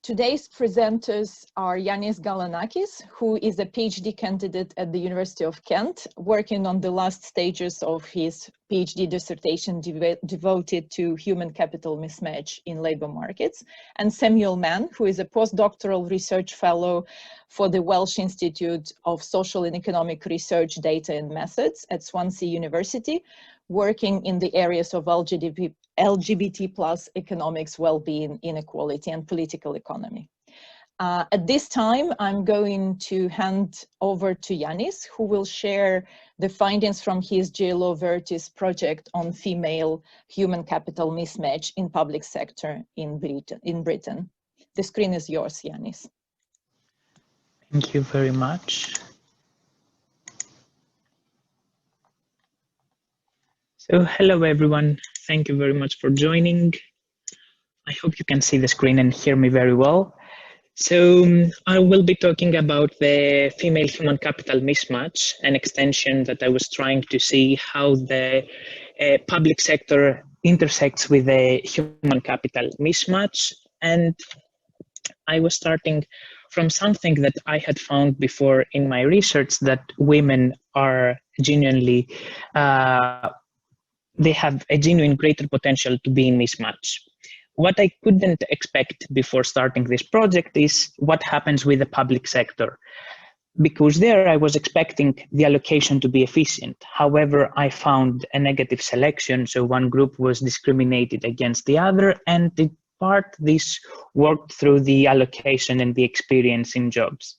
Today's presenters are Yannis Galanakis, who is a PhD candidate at the University of Kent, working on the last stages of his PhD dissertation devoted to human capital mismatch in labor markets, and Samuel Mann, who is a postdoctoral research fellow for the Welsh Institute of Social and Economic Research, Data and Methods at Swansea University, working in the areas of LGBT plus economics, well-being, inequality, and political economy. At this time, I'm going to hand over to Yannis, who will share the findings from his GLO VirtYS project on female human capital mismatch in public sector in Britain. The screen is yours, Yannis. Thank you very much. So hello everyone, thank you very much for joining. I hope you can see the screen and hear me very well. So I will be talking about the female human capital mismatch, an extension that I was trying to see how the public sector intersects with the human capital mismatch. And I was starting from something that I had found before in my research, that women are genuinely they have a genuine greater potential to be in mismatch. What I couldn't expect before starting this project is what happens with the public sector, because there I was expecting the allocation to be efficient. However, I found a negative selection, so one group was discriminated against the other, and in part this worked through the allocation and the experience in jobs.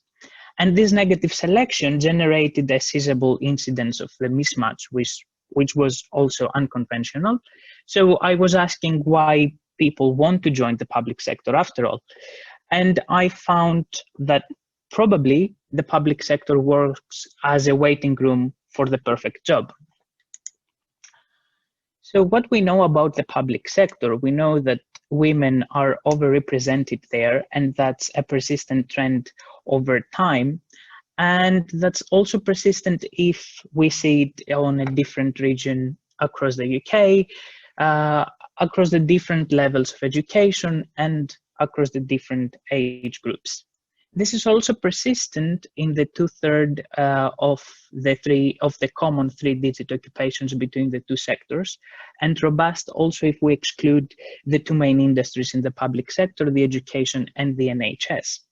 And this negative selection generated a sizable incidence of the mismatch, which was also unconventional. So I was asking why people want to join the public sector after all. And I found that probably the public sector works as a waiting room for the perfect job. So what we know about the public sector, we know that women are overrepresented there, and that's a persistent trend over time. And that's also persistent if we see it on a different region across the UK, across the different levels of education, and across the different age groups. This is also persistent in the 2/3 of the common three-digit occupations between the two sectors, and robust also if we exclude the two main industries in the public sector, the education and the NHS.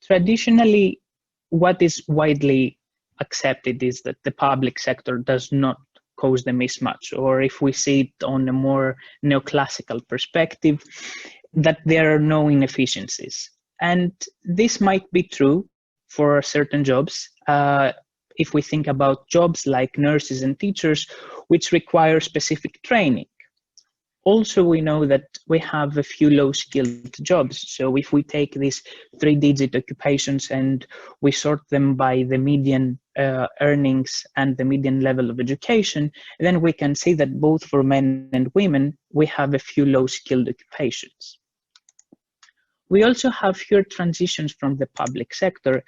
Traditionally, what is widely accepted is that the public sector does not cause the mismatch, or if we see it on a more neoclassical perspective, that there are no inefficiencies. And this might be true for certain jobs. If we think about jobs like nurses and teachers, which require specific training. Also, we know that we have a few low-skilled jobs. So if we take these three-digit occupations and we sort them by the median earnings and the median level of education, then we can see that both for men and women, we have a few low-skilled occupations. We also have fewer transitions from the public sector.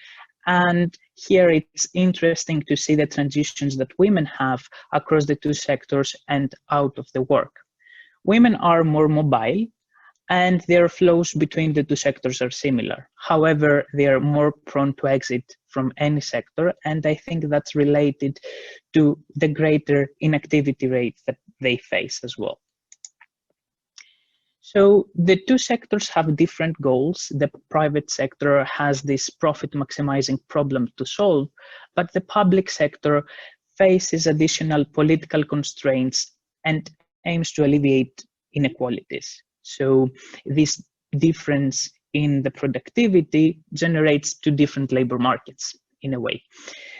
And here it's interesting to see the transitions that women have across the two sectors and out of the work. Women are more mobile, and their flows between the two sectors are similar. However, they are more prone to exit from any sector, and I think that's related to the greater inactivity rate that they face as well. So the two sectors have different goals. The private sector has this profit maximizing problem to solve, but the public sector faces additional political constraints and aims to alleviate inequalities. So this difference in the productivity generates two different labor markets in a way.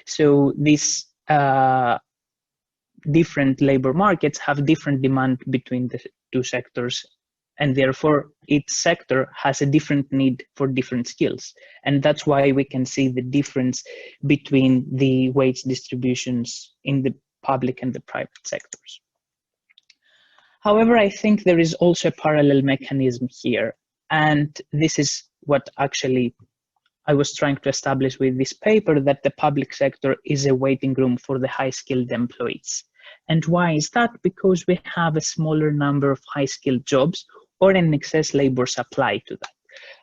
So these different labor markets have different demand between the two sectors, and therefore each sector has a different need for different skills. And that's why we can see the difference between the wage distributions in the public and the private sectors. However, I think there is also a parallel mechanism here, and this is what actually I was trying to establish with this paper, that the public sector is a waiting room for the high-skilled employees. And why is that? Because we have a smaller number of high-skilled jobs or an excess labor supply to that.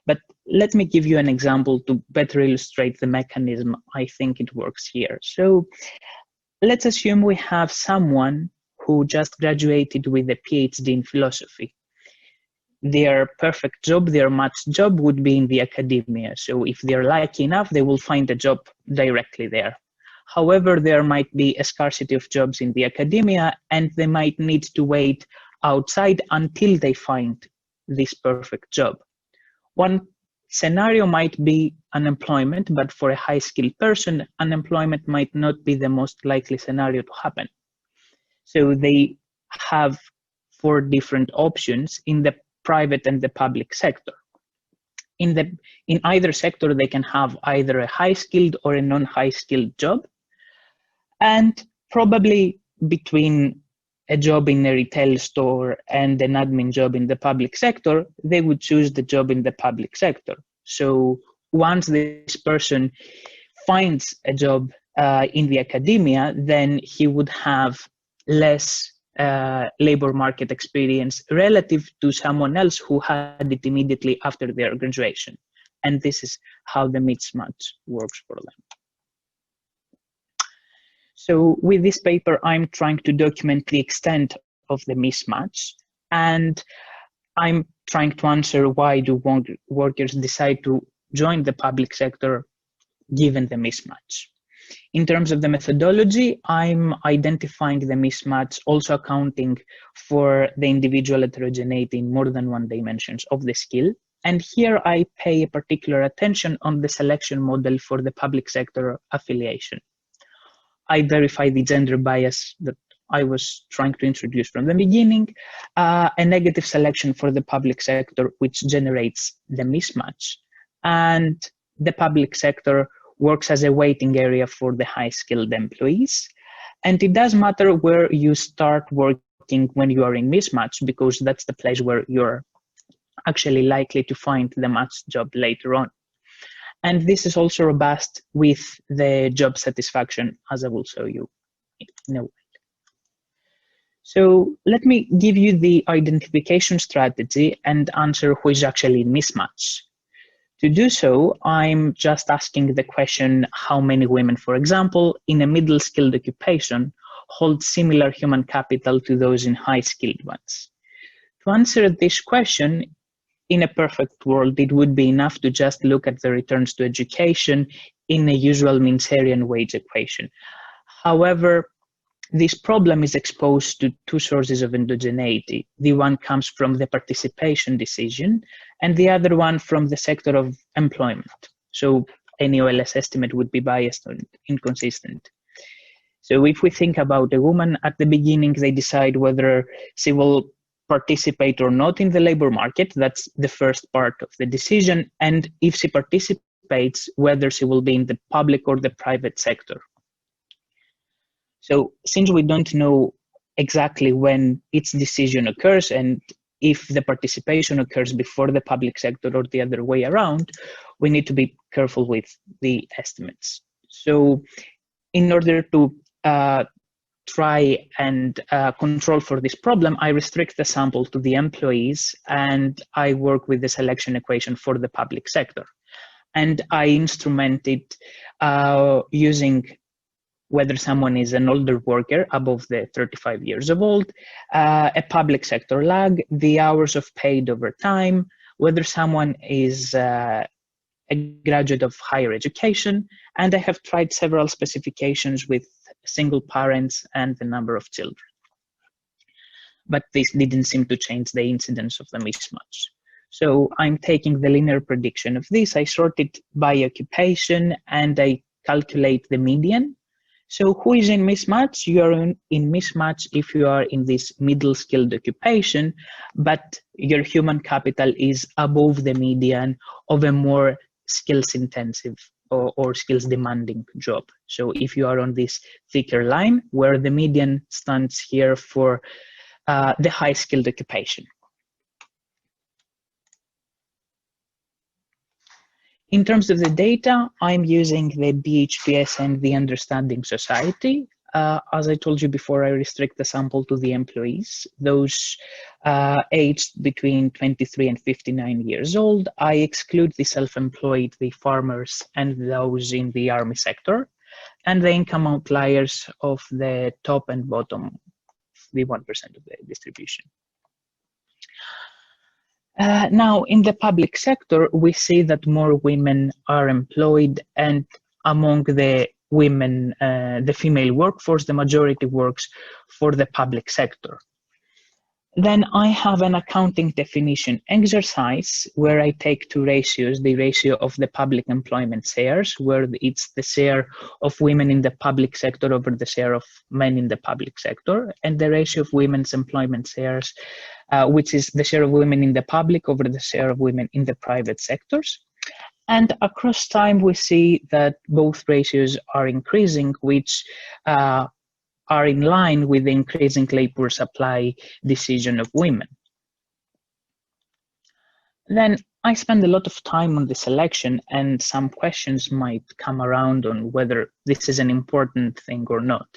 But let me give you an example to better illustrate the mechanism I think it works here. So let's assume we have someone who just graduated with a PhD in philosophy. Their perfect job, their match job would be in the academia. So if they're lucky enough, they will find a job directly there. However, there might be a scarcity of jobs in the academia, and they might need to wait outside until they find this perfect job. One scenario might be unemployment, but for a high-skilled person, unemployment might not be the most likely scenario to happen. So they have 4 different options in the private and the public sector. In either sector, they can have either a high-skilled or a non-high-skilled job. And probably between a job in a retail store and an admin job in the public sector, they would choose the job in the public sector. So once this person finds a job in the academia, then he would have less labor market experience relative to someone else who had it immediately after their graduation. And this is how the mismatch works for them. So with this paper, I'm trying to document the extent of the mismatch, and I'm trying to answer why do workers decide to join the public sector given the mismatch. In terms of the methodology, I'm identifying the mismatch, also accounting for the individual heterogeneity in more than one dimensions of the skill. And here I pay particular attention on the selection model for the public sector affiliation. I verify the gender bias that I was trying to introduce from the beginning, a negative selection for the public sector, which generates the mismatch. And the public sector works as a waiting area for the high-skilled employees. And it does matter where you start working when you are in mismatch, because that's the place where you're actually likely to find the matched job later on. And this is also robust with the job satisfaction, as I will show you in a while. So let me give you the identification strategy and answer who is actually in mismatch. To do so, I'm just asking the question, how many women, for example, in a middle-skilled occupation hold similar human capital to those in high-skilled ones? To answer this question, in a perfect world, it would be enough to just look at the returns to education in a usual Minserian wage equation. However, this problem is exposed to 2 sources of endogeneity. The one comes from the participation decision, and the other one from the sector of employment. So any OLS estimate would be biased and inconsistent. So if we think about a woman at the beginning, they decide whether she will participate or not in the labor market. That's the first part of the decision. And if she participates, whether she will be in the public or the private sector. So since we don't know exactly when each decision occurs and if the participation occurs before the public sector or the other way around, we need to be careful with the estimates. So in order to try and control for this problem, I restrict the sample to the employees, and I work with the selection equation for the public sector. And I instrument it using whether someone is an older worker above the 35 years of old, a public sector lag, the hours of paid overtime, whether someone is a graduate of higher education, and I have tried several specifications with single parents and the number of children. But this didn't seem to change the incidence of the mismatch. So I'm taking the linear prediction of this, I sort it by occupation, and I calculate the median. So who is in mismatch? You are in mismatch if you are in this middle skilled occupation, but your human capital is above the median of a more skills intensive or skills demanding job. So if you are on this thicker line, where the median stands here for the high skilled occupation. In terms of the data, I'm using the BHPS and the Understanding Society. as I told you before, I restrict the sample to the employees, those aged between 23 and 59 years old. I exclude the self-employed, the farmers, and those in the army sector, and the income outliers of the top and bottom, the 1% of the distribution. Now, in the public sector, we see that more women are employed, and among the women, the female workforce, the majority works for the public sector. Then I have an accounting definition exercise where I take two ratios, the ratio of the public employment shares, where it's the share of women in the public sector over the share of men in the public sector, and the ratio of women's employment shares, which is the share of women in the public over the share of women in the private sectors. And across time, we see that both ratios are increasing, which are in line with the increasing labor supply decision of women. Then I spend a lot of time on the selection, and some questions might come around on whether this is an important thing or not.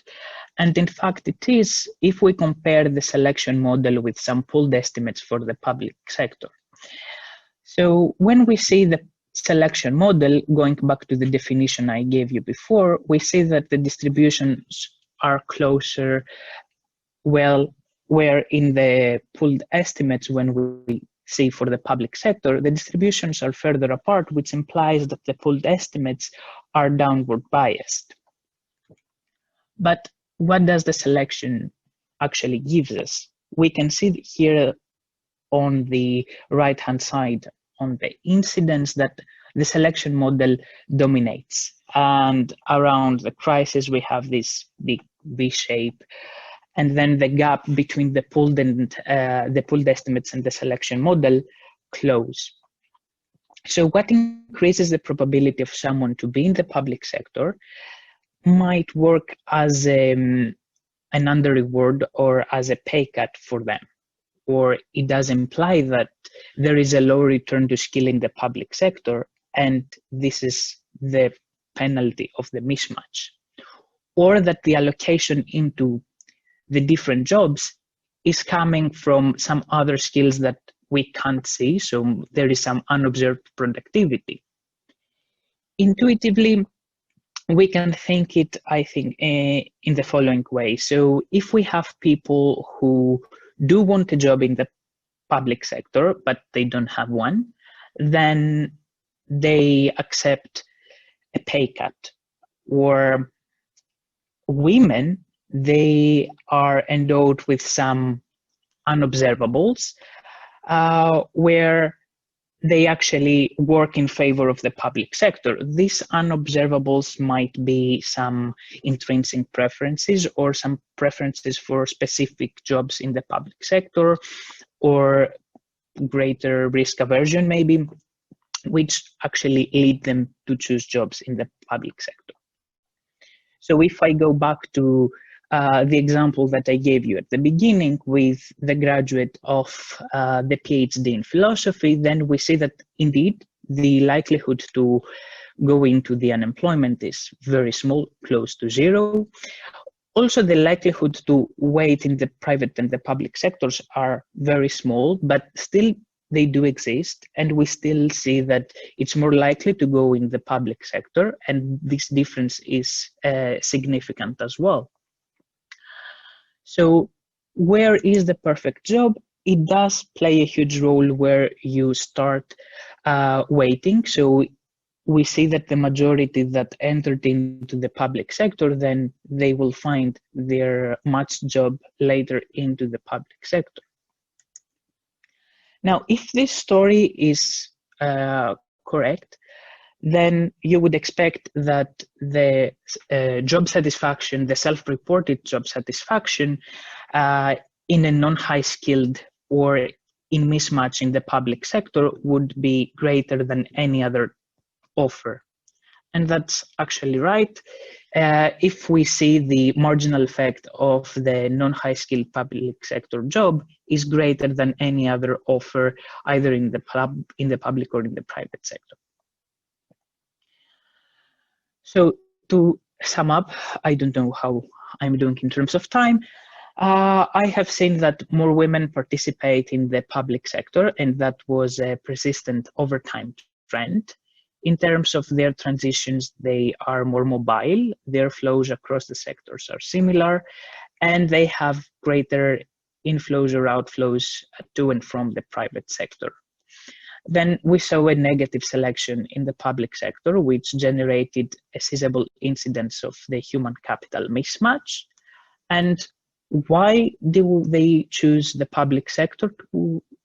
And in fact, it is if we compare the selection model with some pooled estimates for the public sector. So when we see the selection model, going back to the definition I gave you before, we see that the distributions are closer, well, where in the pooled estimates, when we see for the public sector, the distributions are further apart, which implies that the pooled estimates are downward biased. But what does the selection actually give us? We can see here on the right-hand side on the incidence that the selection model dominates. And around the crisis, we have this big V shape, and then the gap between the pooled and the pooled estimates and the selection model close. So what increases the probability of someone to be in the public sector might work as an under-reward or as a pay cut for them, or it does imply that there is a low return to skill in the public sector, and this is the penalty of the mismatch, or that the allocation into the different jobs is coming from some other skills that we can't see, so there is some unobserved productivity. Intuitively, we can think it, I think, in the following way. So if we have people who do want a job in the public sector, but they don't have one, then they accept a pay cut. Or women, they are endowed with some unobservables where they actually work in favor of the public sector. These unobservables might be some intrinsic preferences or some preferences for specific jobs in the public sector, or greater risk aversion maybe, which actually lead them to choose jobs in the public sector. So if I go back to the example that I gave you at the beginning with the graduate of the PhD in philosophy, then we see that indeed the likelihood to go into the unemployment is very small, close to zero. Also, the likelihood to wait in the private and the public sectors are very small, but still they do exist, and we still see that it's more likely to go in the public sector, and this difference is significant as well. So where is the perfect job? It does play a huge role where you start waiting. So we see that the majority that entered into the public sector, then they will find their matched job later into the public sector. Now, if this story is correct, then you would expect that the job satisfaction, the self-reported job satisfaction in a non-high skilled or in mismatch in the public sector would be greater than any other offer. And that's actually right. If we see the marginal effect of the non-high skilled public sector job is greater than any other offer, either in the public or in the private sector. So to sum up, I don't know how I'm doing in terms of time, I have seen that more women participate in the public sector, and that was a persistent over time trend. In terms of their transitions, they are more mobile, their flows across the sectors are similar, and they have greater inflows or outflows to and from the private sector. Then we saw a negative selection in the public sector, which generated a sizable incidence of the human capital mismatch. And why do they choose the public sector?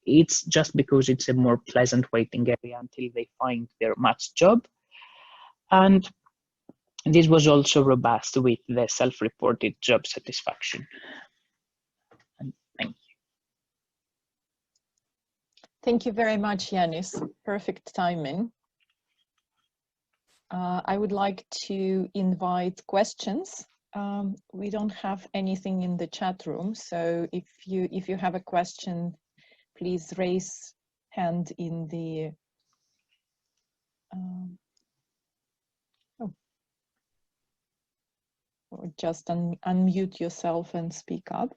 It's just because it's a more pleasant waiting area until they find their matched job. And this was also robust with the self-reported job satisfaction. And thank you. Thank you very much, Yannis. Perfect timing. I would like to invite questions. We don't have anything in the chat room, so if you have a question, please raise hand in the or just unmute yourself and speak up.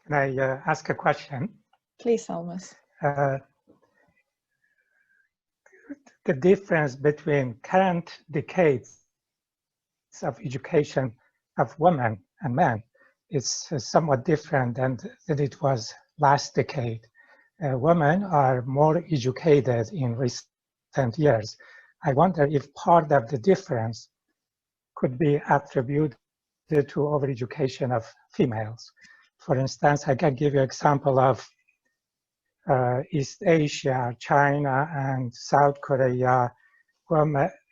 Can I ask a question? Please, Almas. The difference between current decades of education of women and men is somewhat different than it was last decade. Women are more educated in recent years. I wonder if part of the difference could be attributed to overeducation of females. For instance, I can give you an example of East Asia, China, and South Korea.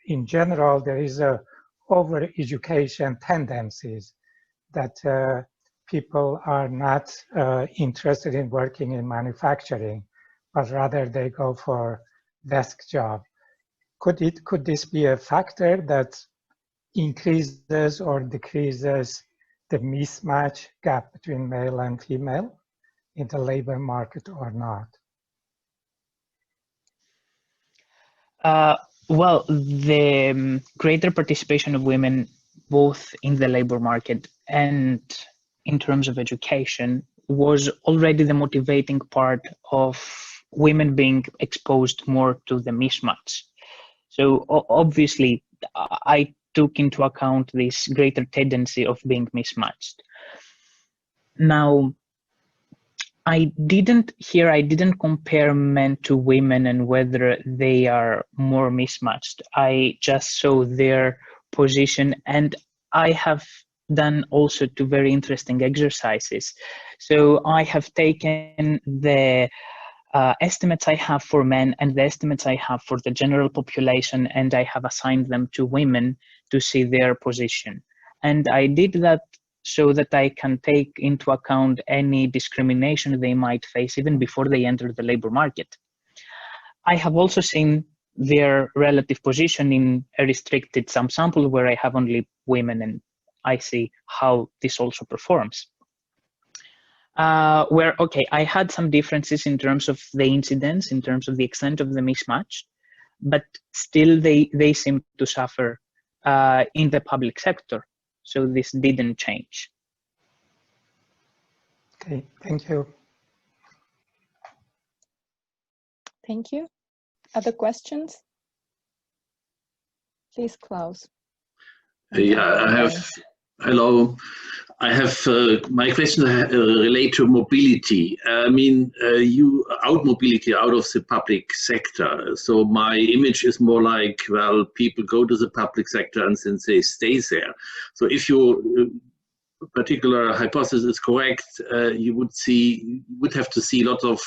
In general, there is a over-education tendencies that people are not interested in working in manufacturing, but rather they go for desk job. Could this be a factor that increases or decreases the mismatch gap between male and female in the labor market or not? Well, the greater participation of women both in the labor market and in terms of education was already the motivating part of women being exposed more to the mismatch. So obviously, I took into account this greater tendency of being mismatched. Now, I didn't compare men to women and whether they are more mismatched. I just saw their position, and I have done also two very interesting exercises. So I have taken the estimates I have for men and the estimates I have for the general population, and I have assigned them to women to see their position. And I did that so that I can take into account any discrimination they might face even before they enter the labor market. I have also seen their relative position in a restricted sample where I have only women, and I see how this also performs. I had some differences in terms of the incidence, in terms of the extent of the mismatch, but still they seem to suffer in the public sector. So this didn't change. Okay, thank you. Thank you. Other questions? Please, Klaus. Yeah, I have. Hello. I have my question relate to mobility. I mean, mobility out of the public sector. So my image is more like, well, people go to the public sector and then they stay there. So if your particular hypothesis is correct, you would have to see lots of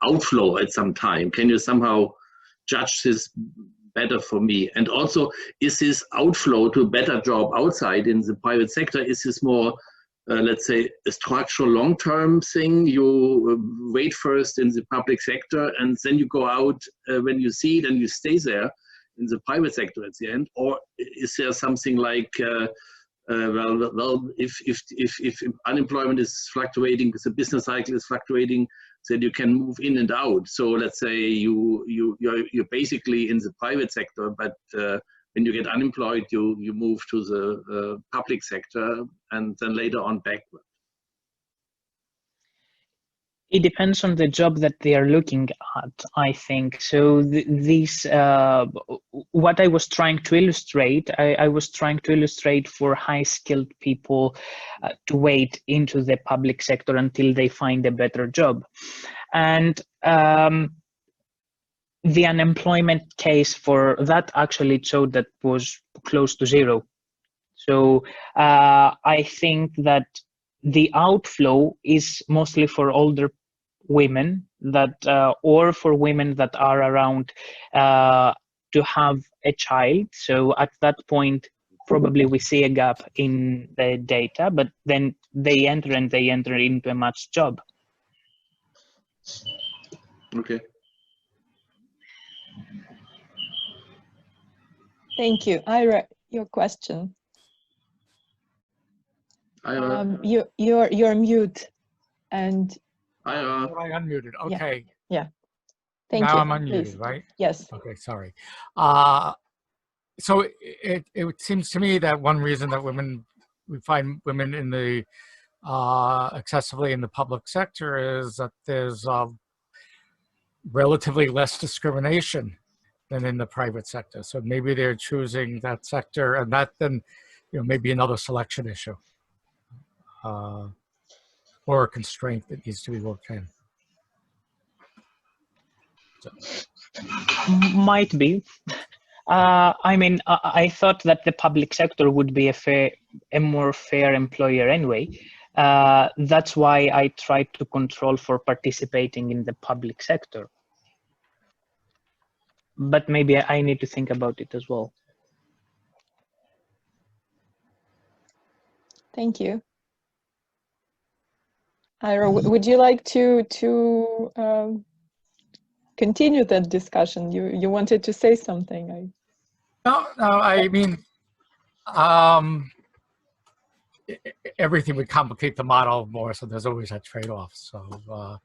outflow at some time. Can you somehow judge this better for me? And also, is this outflow to a better job outside in the private sector, is this more, let's say, a structural long-term thing? You wait first in the public sector and then you go out when you see it and you stay there in the private sector at the end? Or is there something like, if unemployment is fluctuating, the business cycle is fluctuating, then you can move in and out. So let's say you're basically in the private sector, but when you get unemployed, you move to the public sector and then later on backward? It depends on the job that they are looking at, I think. So what I was trying to illustrate, I was trying to illustrate for high-skilled people to wait into the public sector until they find a better job. And the unemployment case for that actually showed that was close to zero. So I think that the outflow is mostly for older women that or for women that are around to have a child. So at that point, probably we see a gap in the data, but then they enter into a matched job. Okay. Thank you. Ira, your question. Ira. You're mute, and Ira. Oh, I unmuted. Okay. yeah. Thank now you. I'm unmuted, Please. right? Yes. Okay, sorry. So it seems to me that one reason that we find women in the excessively in the public sector is that there's relatively less discrimination than in the private sector. So maybe they're choosing that sector, and that then, maybe another selection issue or a constraint that needs to be worked in. So. Might be. I mean, I thought that the public sector would be a more fair employer anyway. That's why I tried to control for participating in the public sector. But maybe I need to think about it as well. Thank you. Ira, would you like to continue that discussion? You wanted to say something. No, I mean, everything would complicate the model more, so there's always that trade-off. So,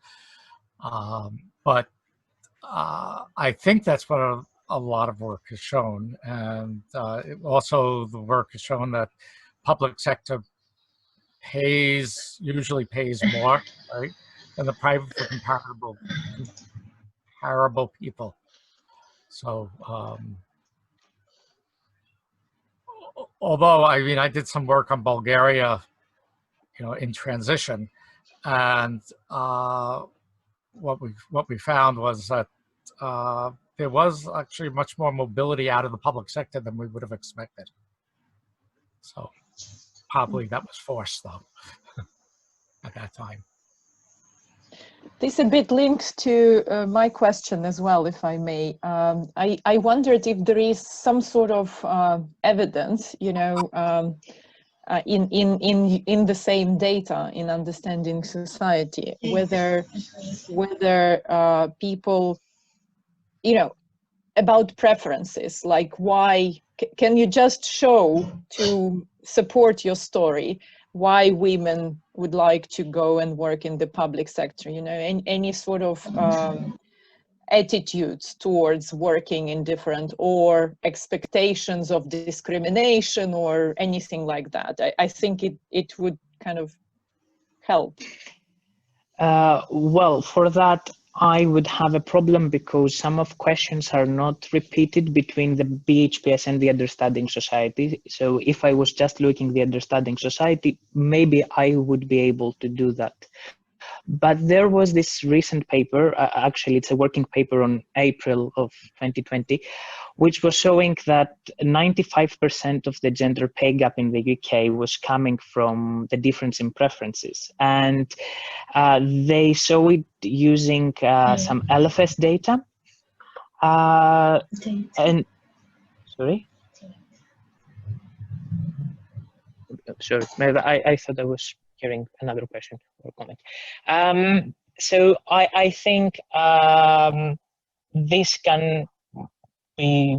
but I think that's what a lot of work has shown, and also the work has shown that public sector usually pays more, right, than the private for comparable people. So, although I mean, I did some work on Bulgaria, in transition, and what we found was that there was actually much more mobility out of the public sector than we would have expected. So probably that was forced, though, at that time. This a bit links to my question as well, if I may. I wondered if there is some sort of evidence, in the same data in understanding society, whether people, about preferences, like why can you just show to support your story why women would like to go and work in the public sector, any sort of attitudes towards working in different, or expectations of discrimination or anything like that. I think it would kind of help. Well, for that, I would have a problem because some of questions are not repeated between the BHPS and the Understanding Society. So if I was just looking the Understanding Society, maybe I would be able to do that. But there was this recent paper, actually it's a working paper on April of 2020, which was showing that 95% of the gender pay gap in the UK was coming from the difference in preferences. And they show it using some LFS data. And sorry? Sorry, maybe I thought I was hearing another question or comment. So I think this can be,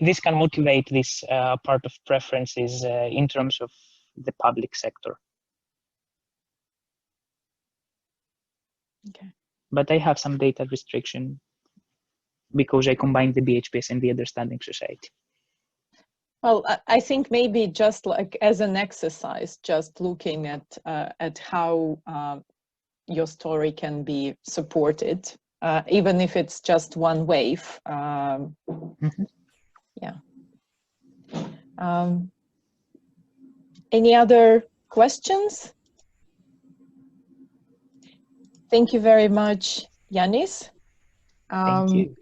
this can motivate this part of preferences in terms of the public sector. Okay. But I have some data restriction because I combined the BHPS and the Understanding Society. Well, I think maybe just like as an exercise, just looking at how your story can be supported, even if it's just one wave. Yeah. Any other questions? Thank you very much, Yannis. Thank you.